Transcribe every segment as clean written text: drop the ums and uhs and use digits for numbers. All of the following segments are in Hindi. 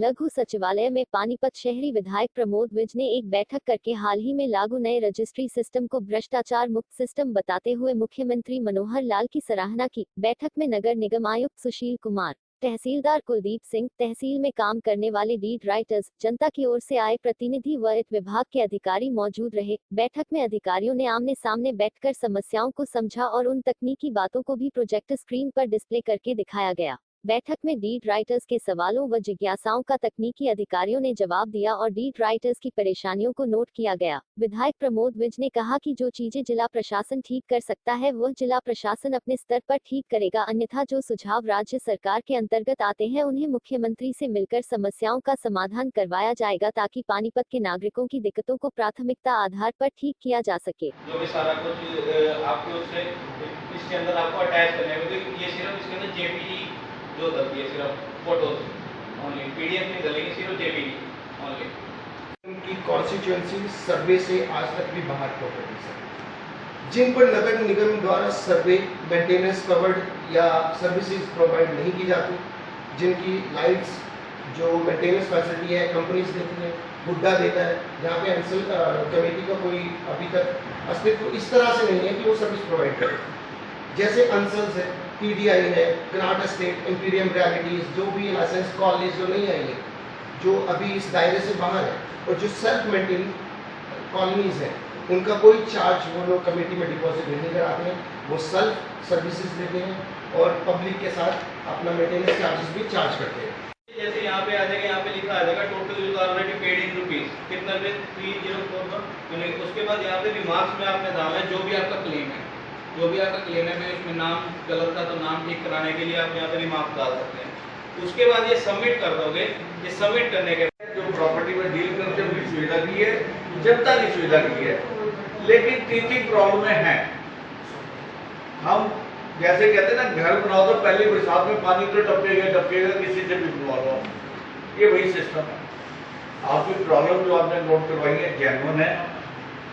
लघु सचिवालय में पानीपत शहरी विधायक प्रमोद विज ने एक बैठक करके हाल ही में लागू नए रजिस्ट्री सिस्टम को भ्रष्टाचार मुक्त सिस्टम बताते हुए मुख्यमंत्री मनोहर लाल की सराहना की। बैठक में नगर निगम आयुक्त सुशील कुमार, तहसीलदार कुलदीप सिंह, तहसील में काम करने वाले लीड राइटर्स, जनता की ओर से आए प्रतिनिधि व वित्त विभाग के अधिकारी मौजूद रहे। बैठक में अधिकारियों ने आमने सामने बैठकर समस्याओं को समझा और उन तकनीकी बातों को भी प्रोजेक्टर स्क्रीन पर डिस्प्ले करके दिखाया गया। बैठक में लीड राइटर्स के सवालों व जिज्ञासाओं का तकनीकी अधिकारियों ने जवाब दिया और लीड राइटर्स की परेशानियों को नोट किया गया। विधायक प्रमोद विज ने कहा कि जो चीजें जिला प्रशासन ठीक कर सकता है वह जिला प्रशासन अपने स्तर पर ठीक करेगा, अन्यथा जो सुझाव राज्य सरकार के अंतर्गत आते हैं उन्हें मुख्यमंत्री से मिलकर समस्याओं का समाधान करवाया जाएगा, ताकि पानीपत के नागरिकों की दिक्कतों को प्राथमिकता आधार पर ठीक किया जा सके। जो भी सारा कुछ आपके उससे इसके अंदर आपको अटैच करने में, क्योंकि ये सिर्फ इसके अंदर जेपीजी जो डलती है, सिर्फ फोटोज ओनली, पीडीएफ नहीं डलेगी, सिर्फ जेपीजी ओनली। उनकी कॉन्स्टिट्यूएंसी सर्वे से आज तक भी बाहर प्रॉपर्टीज है जिन पर नगर निगम द्वारा सर्वे, मेंटेनेंस कवर्ड या सर्विसेज प्रोवाइड नहीं की जाती, जिनकी लाइट्स जो मेंटेनेंस फैसिलिटी है कंपनीज देती है, गुड्डा देता है, जहाँ पे अंसल कमेटी का कोई अभी तक अस्तित्व इस तरह से नहीं है कि वो सर्विस प्रोवाइड करे। जैसे अंसल्स है, पीडीआई है, ग्रांट एस्टेट, इंपीरियम रियलिटीज, जो भी लाइसेंस कॉलेज जो नहीं आई है, जो अभी इस दायरे से बाहर है, और जो सेल्फ मेंटेन कॉलोनीज है, उनका कोई चार्ज वो लोग कमेटी में डिपॉजिट नहीं कराते हैं, वो सेल्फ सर्विसेज देते हैं और पब्लिक के साथ अपना मेंटेनेंस चार्जेस भी चार्ज करते हैं। जैसे यहाँ पे आ जाएगा, यहाँ पे लिखा आ जाएगा total use already paid in rupees कितना पे 3044। उसके बाद यहाँ पे रिमार्क्स में आपने डाला है जो भी आपका क्लेम है, जो भी आपका क्लेम है, इसमें नाम गलत था तो नाम ठीक कराने के लिए आप यहाँ पे रिमार्क डाल सकते हैं। उसके बाद ये सबमिट कर दोगे। ये सबमिट करने के बाद जो प्रॉपर्टी में डील करते हैं उनकी सुविधा की है, जनता की सुविधा की है, लेकिन तीन प्रॉब्लम है। हम जैसे कहते हैं ना, घर बनाओ तो पहले बरसात में पानी तो टपकेगा किसी से भी बनवा लो, ये वही सिस्टम है। आपकी प्रॉब्लम जो आपने नोट करवाई है जेन्युइन है,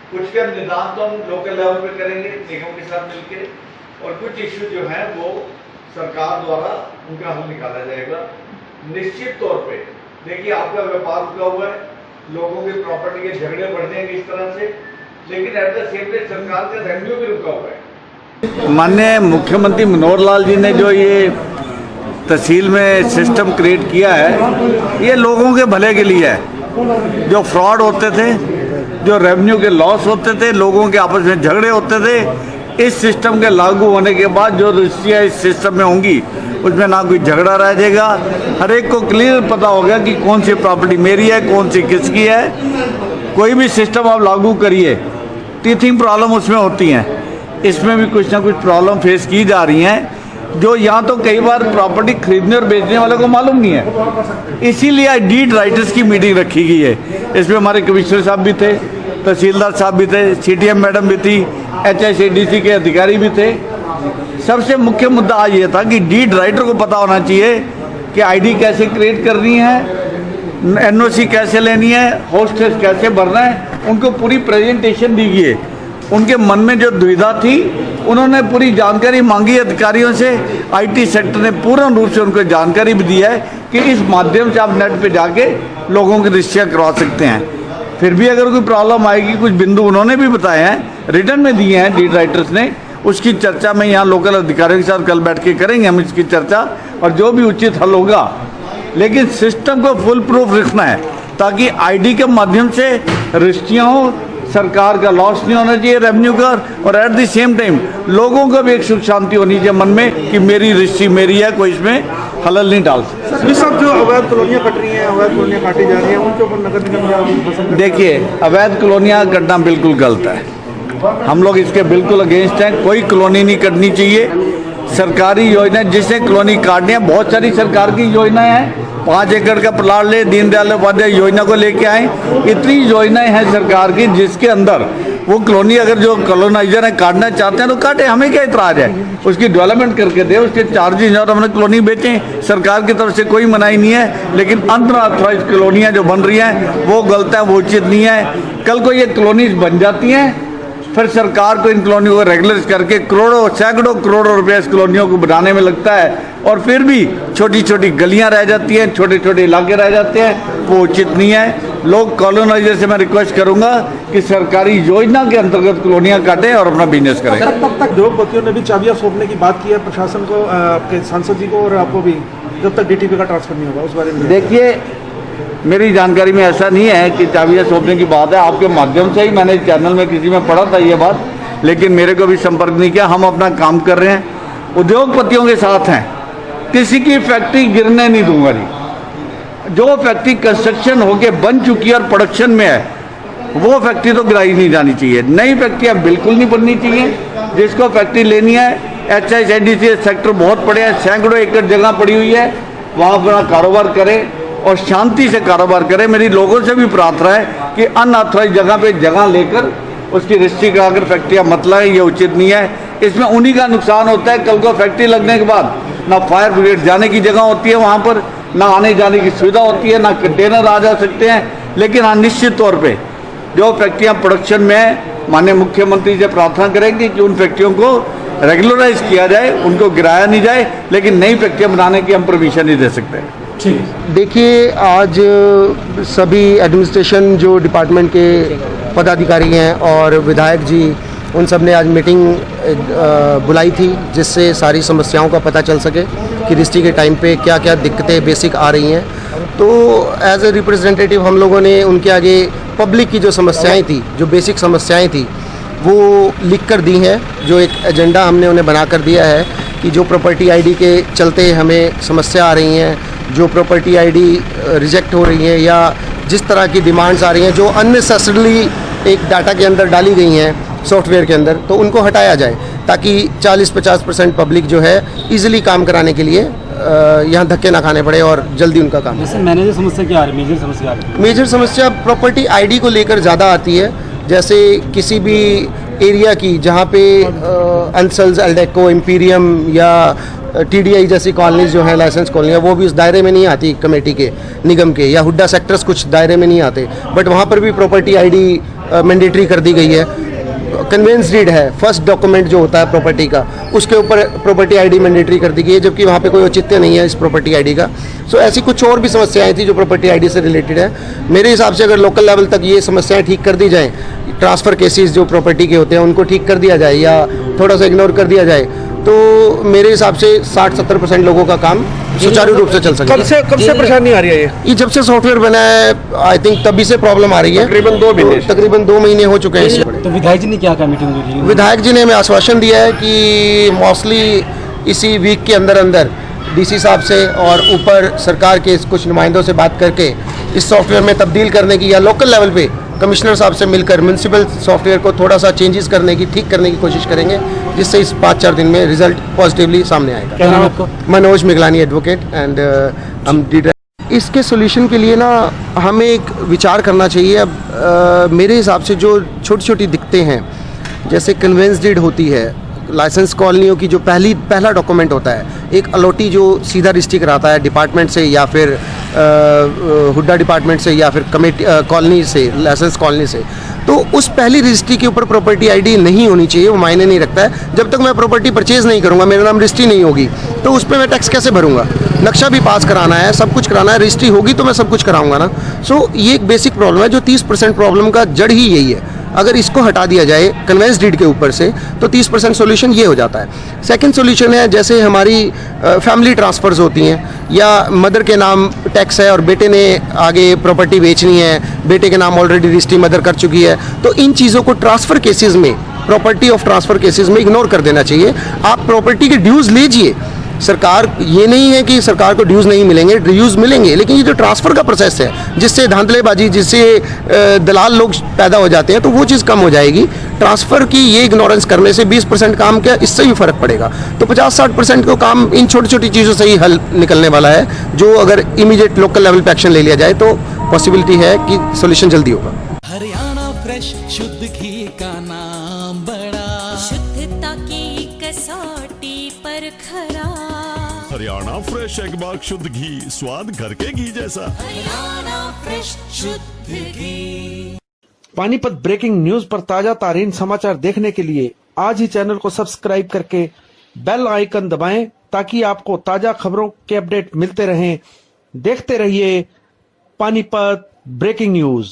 कुछ के निदान तो हम लोकल लेवल पे करेंगे निगम के साथ मिलके, और कुछ इश्यू जो है वो सरकार द्वारा उनका हल निकाला जाएगा। निश्चित तौर पे देखिए, आपका व्यापार रुका हुआ है, लोगों की प्रॉपर्टी के झगड़े बढ़ जाएंगे इस तरह से, लेकिन एट द सेम टाइम सरकार का रेवेन्यू भी रुका हुआ है। माननीय मुख्यमंत्री मनोहर लाल जी ने जो ये तहसील में सिस्टम क्रिएट किया है, ये लोगों के भले के लिए है। जो फ्रॉड होते थे, जो रेवेन्यू के लॉस होते थे, लोगों के आपस में झगड़े होते थे, इस सिस्टम के लागू होने के बाद जो रजिस्ट्रियाँ इस सिस्टम में होंगी उसमें ना कोई झगड़ा रह जाएगा। हर एक को क्लियर पता होगा कि कौन सी प्रॉपर्टी मेरी है, कौन सी किसकी है। कोई भी सिस्टम आप लागू करिए, टीथिंग प्रॉब्लम उसमें होती हैं, इसमें भी कुछ ना कुछ प्रॉब्लम फेस की जा रही हैं, जो यहाँ तो कई बार प्रॉपर्टी खरीदने और बेचने वालों को मालूम नहीं है। इसीलिए डीड राइटर्स की मीटिंग रखी गई है। इसमें हमारे कमिश्नर साहब भी थे, तहसीलदार साहब भी थे, सीटीएम मैडम भी थी, HICDC के अधिकारी भी थे। सबसे मुख्य मुद्दा आज ये था कि डीड राइटर को पता होना चाहिए कि ID कैसे क्रिएट करनी है, NOC कैसे लेनी है, होस्टेस कैसे भरना है। उनको पूरी प्रेजेंटेशन दी गई है। उनके मन में जो दुविधा थी, उन्होंने पूरी जानकारी मांगी अधिकारियों से। IT सेक्टर ने पूर्ण रूप से उनको जानकारी भी दी है कि इस माध्यम से आप नेट पे जाके लोगों की रजिस्ट्रियाँ करवा सकते हैं। फिर भी अगर कोई प्रॉब्लम आएगी, कुछ बिंदु उन्होंने भी बताए हैं, रिटर्न में दिए हैं डीड राइटर्स ने, उसकी चर्चा में यहाँ लोकल अधिकारियों के साथ कल बैठ के करेंगे हम इसकी चर्चा, और जो भी उचित हल होगा। लेकिन सिस्टम को फुल प्रूफ रखना है, ताकि ID के माध्यम से रजिस्ट्रियाँ हो, सरकार का लॉस नहीं होना चाहिए रेवेन्यू का, और एट द सेम टाइम लोगों को भी एक सुख शांति होनी चाहिए मन में कि मेरी रजिस्ट्री मेरी है, कोई इसमें खलल नहीं डाल सकता। सब जो अवैध कॉलोनियाँ कट रही हैं, अवैध कॉलोनियाँ काटी जा रही हैं, उनके ऊपर नगर निगम देखिए, अवैध कॉलोनियाँ कटना बिल्कुल गलत है। हम लोग इसके बिल्कुल अगेंस्ट हैं। कोई कॉलोनी नहीं कटनी चाहिए। सरकारी योजना जिसने कॉलोनी काटनी है, बहुत सारी सरकार की योजनाएं हैं। 5 एकड़ का प्लाट ले, दीनदयाल उपाध्याय योजना को लेके आए। इतनी योजनाएं हैं सरकार की जिसके अंदर वो कॉलोनी, अगर जो कॉलोनाइजर है काटना चाहते हैं तो काटे, हमें क्या इतराज है। उसकी डेवलपमेंट करके दे, उसके चार्जेज और हमने कॉलोनी बेचें, सरकार की तरफ से कोई मनाही नहीं है। लेकिन अनऑथराइज कॉलोनियाँ जो बन रही हैं वो गलत है, वो उचित नहीं है। कल को ये कॉलोनीज बन जाती हैं फिर सरकार को इन कॉलोनियों को रेगुलराइज करके करोड़ों सैकड़ों करोड़ों रुपए इस कॉलोनियों को बनाने में लगता है, और फिर भी छोटी छोटी गलियां रह जाती हैं, छोटे छोटे इलाके रह जाते हैं, वो उचित नहीं है। लोग कॉलोनाइजर से मैं रिक्वेस्ट करूंगा कि सरकारी योजना के अंतर्गत कॉलोनियां काटें और अपना बिजनेस करें। तब तक उद्योगपतियों ने भी चाबियां सौंपने की बात की है प्रशासन को, आपके सांसद जी को और आपको भी, जब तक डीटीपी का ट्रांसफर नहीं होगा उस बारे में। देखिए, मेरी जानकारी में ऐसा नहीं है कि चाबियां सौंपने की बात है। आपके माध्यम से ही मैंने चैनल में किसी में पढ़ा था ये बात, लेकिन मेरे को भी संपर्क नहीं किया। हम अपना काम कर रहे हैं, उद्योगपतियों के साथ हैं, किसी की फैक्ट्री गिरने नहीं दूंगा जी। जो फैक्ट्री कंस्ट्रक्शन होके बन चुकी है और प्रोडक्शन में है, वो फैक्ट्री तो गिराई नहीं जानी चाहिए। नई फैक्ट्रियाँ बिल्कुल नहीं बननी चाहिए। जिसको फैक्ट्री लेनी है, HICDC सेक्टर बहुत बड़े हैं, सैकड़ों एकड़ जगह पड़ी हुई है, वहाँ अपना कारोबार करे और शांति से कारोबार करे। मेरी लोगों से भी प्रार्थना है कि अनऑथराइज जगह पे जगह लेकर उसकी रजिस्ट्री कराकर फैक्ट्रियाँ मत लाएं, ये उचित नहीं है। इसमें उन्हीं का नुकसान होता है। कल को फैक्ट्री लगने के बाद ना फायर ब्रिगेड जाने की जगह होती है वहाँ पर, ना आने जाने की सुविधा होती है, ना कंटेनर आ जा सकते हैं। लेकिन हाँ, निश्चित तौर पर जो फैक्ट्रियाँ प्रोडक्शन में है, माननीय मुख्यमंत्री से प्रार्थना करेंगे कि उन फैक्ट्रियों को रेगुलराइज किया जाए, उनको गिराया नहीं जाए, लेकिन नई फैक्ट्रियाँ बनाने की हम परमिशन नहीं दे सकते। देखिए, आज सभी एडमिनिस्ट्रेशन जो डिपार्टमेंट के पदाधिकारी हैं और विधायक जी, उन सब ने आज मीटिंग बुलाई थी, जिससे सारी समस्याओं का पता चल सके कि रजिस्ट्री के टाइम पे क्या क्या दिक्कतें बेसिक आ रही हैं। तो एज ए रिप्रेजेंटेटिव हम लोगों ने उनके आगे पब्लिक की जो समस्याएं थी, जो बेसिक समस्याएं थी, वो लिख कर दी हैं। जो एक एजेंडा हमने उन्हें बना कर दिया है कि जो प्रॉपर्टी आईडी के चलते हमें समस्या आ रही हैं, जो प्रॉपर्टी आईडी रिजेक्ट हो रही है, या जिस तरह की डिमांड्स आ रही हैं जो अननेसेसरली एक डाटा के अंदर डाली गई हैं सॉफ्टवेयर के अंदर, तो उनको हटाया जाए, ताकि 40-50% पब्लिक जो है इजीली काम कराने के लिए यहाँ धक्के ना खाने पड़े और जल्दी उनका काम। जैसे मैनेजर समस्या क्या आ रही है, मेजर समस्या आ रही है? मेजर समस्या प्रॉपर्टी आईडी को लेकर ज़्यादा आती है। जैसे किसी भी एरिया की जहाँ पे अंसल्स, एल्डेको, इम्पीरियम या TDI जैसी कॉलोनीज जो है, लाइसेंस कॉलोनियाँ, वो भी उस दायरे में नहीं आती कमेटी के, निगम के, या हुड्डा सेक्टर्स कुछ दायरे में नहीं आते, बट वहाँ पर भी प्रॉपर्टी आईडी मैंडेटरी कर दी गई है। कन्वेंस डीड है, फर्स्ट डॉक्यूमेंट जो होता है प्रॉपर्टी का, उसके ऊपर प्रॉपर्टी आईडी मैंडेटरी कर दी गई है, जबकि वहाँ पे कोई औचित्य नहीं है इस प्रॉपर्टी आईडी का। सो ऐसी कुछ और भी समस्याएं थी जो प्रॉपर्टी आईडी से रिलेटेड है। मेरे हिसाब से अगर लोकल लेवल तक ये समस्याएं ठीक कर दी जाएँ, ट्रांसफ़र केसेस जो प्रॉपर्टी के होते हैं उनको ठीक कर दिया जाए या थोड़ा सा इग्नोर कर दिया जाए, तो मेरे हिसाब से 60-70% लोगों का काम सुचारू रूप से चल सकेगा। कब से परेशानी आ रही है ये जब से सॉफ्टवेयर बना है, आई थिंक तभी से प्रॉब्लम आ रही है। तकरीबन 2 महीने हो चुके हैं इससे। तो विधायक जी ने क्या कहा मीटिंग में? विधायक जी ने हमें आश्वासन दिया है कि मोस्टली इसी वीक के अंदर अंदर DC साहब से और ऊपर सरकार के कुछ नुमाइंदों से बात करके इस सॉफ्टवेयर में तब्दील करने की, या लोकल लेवल पे कमिश्नर साहब से मिलकर म्यूनसिपल सॉफ्टवेयर को थोड़ा सा चेंजेस करने की, ठीक करने की कोशिश करेंगे, जिससे इस 5-4 दिन में रिजल्ट पॉजिटिवली सामने आएगा। क्या नाम है आपका? मनोज मिगलानी एडवोकेट एंड हम इसके सोल्यूशन के लिए ना हमें एक विचार करना चाहिए। अब मेरे हिसाब से जो छोटी छोटी दिक्कतें हैं, जैसे कन्वेंस डीड होती है, लाइसेंस कॉलोनियों की जो पहला डॉक्यूमेंट होता है, एक अलॉटी जो सीधा रजिस्ट्री कराता है डिपार्टमेंट से या फिर हुड्डा डिपार्टमेंट से या फिर कमेटी कॉलोनी से, लाइसेंस कॉलोनी से, तो उस पहली रजिस्ट्री के ऊपर प्रॉपर्टी आईडी नहीं होनी चाहिए। वो मायने नहीं रखता है। जब तक मैं प्रॉपर्टी परचेज़ नहीं करूँगा, मेरा नाम रजिस्ट्री नहीं होगी, तो उस पर मैं टैक्स कैसे भरूँगा? नक्शा भी पास कराना है, सब कुछ कराना है, रजिस्ट्री होगी तो मैं सब कुछ कराऊंगा ना। सो ये एक बेसिक प्रॉब्लम है, जो 30% प्रॉब्लम का जड़ ही यही है। अगर इसको हटा दिया जाए कन्वेंस डीड के ऊपर से, तो 30% सोल्यूशन ये हो जाता है। सेकंड सोल्यूशन है, जैसे हमारी फैमिली ट्रांसफ़र्स होती हैं, या मदर के नाम टैक्स है और बेटे ने आगे प्रॉपर्टी बेचनी है, बेटे के नाम ऑलरेडी रजिस्ट्री मदर कर चुकी है, तो इन चीज़ों को ट्रांसफ़र केसेस में, प्रॉपर्टी ऑफ ट्रांसफ़र केसेस में इग्नोर कर देना चाहिए। आप प्रॉपर्टी के ड्यूज़ लीजिए। सरकार, ये नहीं है कि सरकार को ड्यूज़ नहीं मिलेंगे, ड्यूज़ मिलेंगे, लेकिन ये जो ट्रांसफ़र का प्रोसेस है, जिससे धांधलेबाजी, जिससे दलाल लोग पैदा हो जाते हैं, तो वो चीज़ कम हो जाएगी। ट्रांसफ़र की ये इग्नोरेंस करने से 20% काम क्या, इससे भी फ़र्क पड़ेगा। तो 50-60% को काम इन छोटी छोटी चीज़ों से ही हल निकलने वाला है, जो अगर इमीडिएट लोकल लेवल पे एक्शन ले लिया जाए तो पॉसिबिलिटी है कि सोल्यूशन जल्दी होगा। हरियाणा फ्रेश शुद्ध घी का नाम बड़ा, शुद्धता की कसौटी पर खरा। हरियाणा फ्रेश एक बाग शुद्ध घी, स्वाद घर के घी जैसा। हरियाणा फ्रेश शुद्ध घी। पानीपत ब्रेकिंग न्यूज पर ताजा तारीन समाचार देखने के लिए आज ही चैनल को सब्सक्राइब करके बेल आइकन दबाएं ताकि आपको ताजा खबरों के अपडेट मिलते रहें। देखते रहिए पानीपत ब्रेकिंग न्यूज।